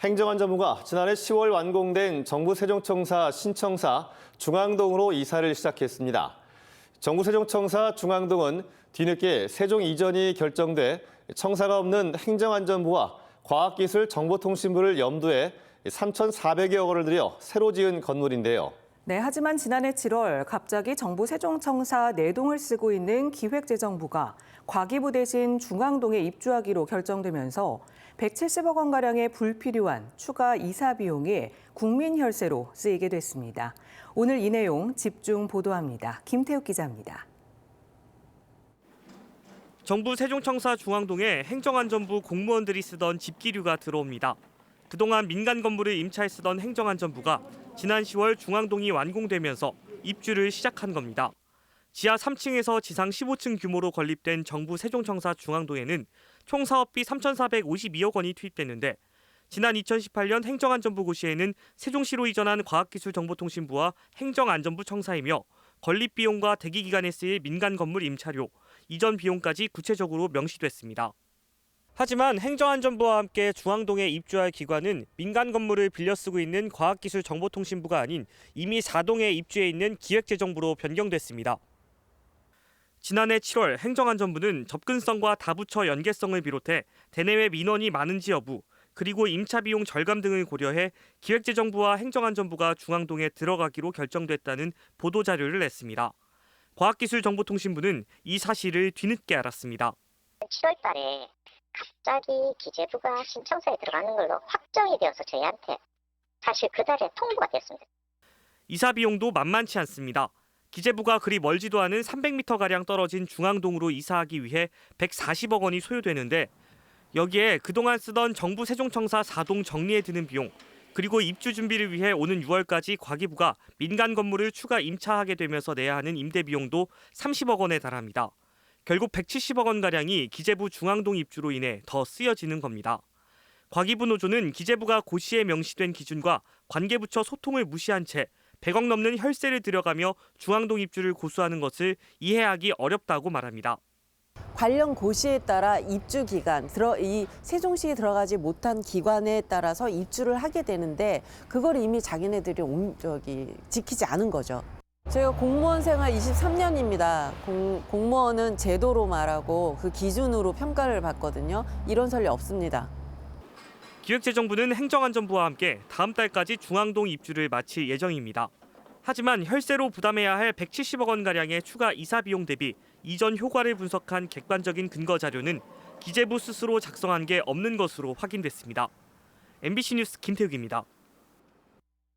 행정안전부가 지난해 10월 완공된 정부 세종청사 신청사 중앙동으로 이사를 시작했습니다. 정부 세종청사 중앙동은 뒤늦게 세종 이전이 결정돼 청사가 없는 행정안전부와 과학기술정보통신부를 염두에 3,400여 원을 들여 새로 지은 건물인데요. 네, 하지만 지난해 7월 갑자기 정부 세종청사 4동을 쓰고 있는 기획재정부가 과기부 대신 중앙동에 입주하기로 결정되면서 170억 원가량의 불필요한 추가 이사 비용이 국민 혈세로 쓰이게 됐습니다. 오늘 이 내용 집중 보도합니다. 김태욱 기자입니다. 정부 세종청사 중앙동에 행정안전부 공무원들이 쓰던 집기류가 들어옵니다. 그동안 민간 건물을 임차해 쓰던 행정안전부가 지난 10월 중앙동이 완공되면서 입주를 시작한 겁니다. 지하 3층에서 지상 15층 규모로 건립된 정부 세종청사 중앙동에는 총 사업비 3,452억 원이 투입됐는데 지난 2018년 행정안전부 고시에는 세종시로 이전한 과학기술정보통신부와 행정안전부 청사이며 건립 비용과 대기 기간에 쓰일 민간 건물 임차료, 이전 비용까지 구체적으로 명시됐습니다. 하지만 행정안전부와 함께 중앙동에 입주할 기관은 민간 건물을 빌려 쓰고 있는 과학기술정보통신부가 아닌 이미 4동에 입주해 있는 기획재정부로 변경됐습니다. 지난해 7월 행정안전부는 접근성과 다부처 연계성을 비롯해 대내외 민원이 많은지 여부, 그리고 임차 비용 절감 등을 고려해 기획재정부와 행정안전부가 중앙동에 들어가기로 결정됐다는 보도자료를 냈습니다. 과학기술정보통신부는 이 사실을 뒤늦게 알았습니다. 7월 달에 갑자기 기재부가 신청서에 들어가는 걸로 확정이 되어서 저희한테 사실 그달에 통보가 됐습니다. 이사 비용도 만만치 않습니다. 기재부가 그리 멀지도 않은 300m가량 떨어진 중앙동으로 이사하기 위해 140억 원이 소요되는데 여기에 그동안 쓰던 정부 세종청사 4동 정리에 드는 비용, 그리고 입주 준비를 위해 오는 6월까지 과기부가 민간 건물을 추가 임차하게 되면서 내야 하는 임대 비용도 30억 원에 달합니다. 결국 170억 원가량이 기재부 중앙동 입주로 인해 더 쓰여지는 겁니다. 과기부 노조는 기재부가 고시에 명시된 기준과 관계부처 소통을 무시한 채 100억 넘는 혈세를 들여가며 중앙동 입주를 고수하는 것을 이해하기 어렵다고 말합니다. 관련 고시에 따라 입주 기간, 이 세종시에 들어가지 못한 기관에 따라서 입주를 하게 되는데 그걸 이미 자기네들이 지키지 않은 거죠. 제가 공무원 생활 23년입니다. 공무원은 제도로 말하고 그 기준으로 평가를 받거든요. 이런 선례 없습니다. 기획재정부는 행정안전부와 함께 다음 달까지 중앙동 입주를 마칠 예정입니다. 하지만 혈세로 부담해야 할 170억 원가량의 추가 이사 비용 대비 이전 효과를 분석한 객관적인 근거 자료는 기재부 스스로 작성한 게 없는 것으로 확인됐습니다. MBC 뉴스 김태욱입니다.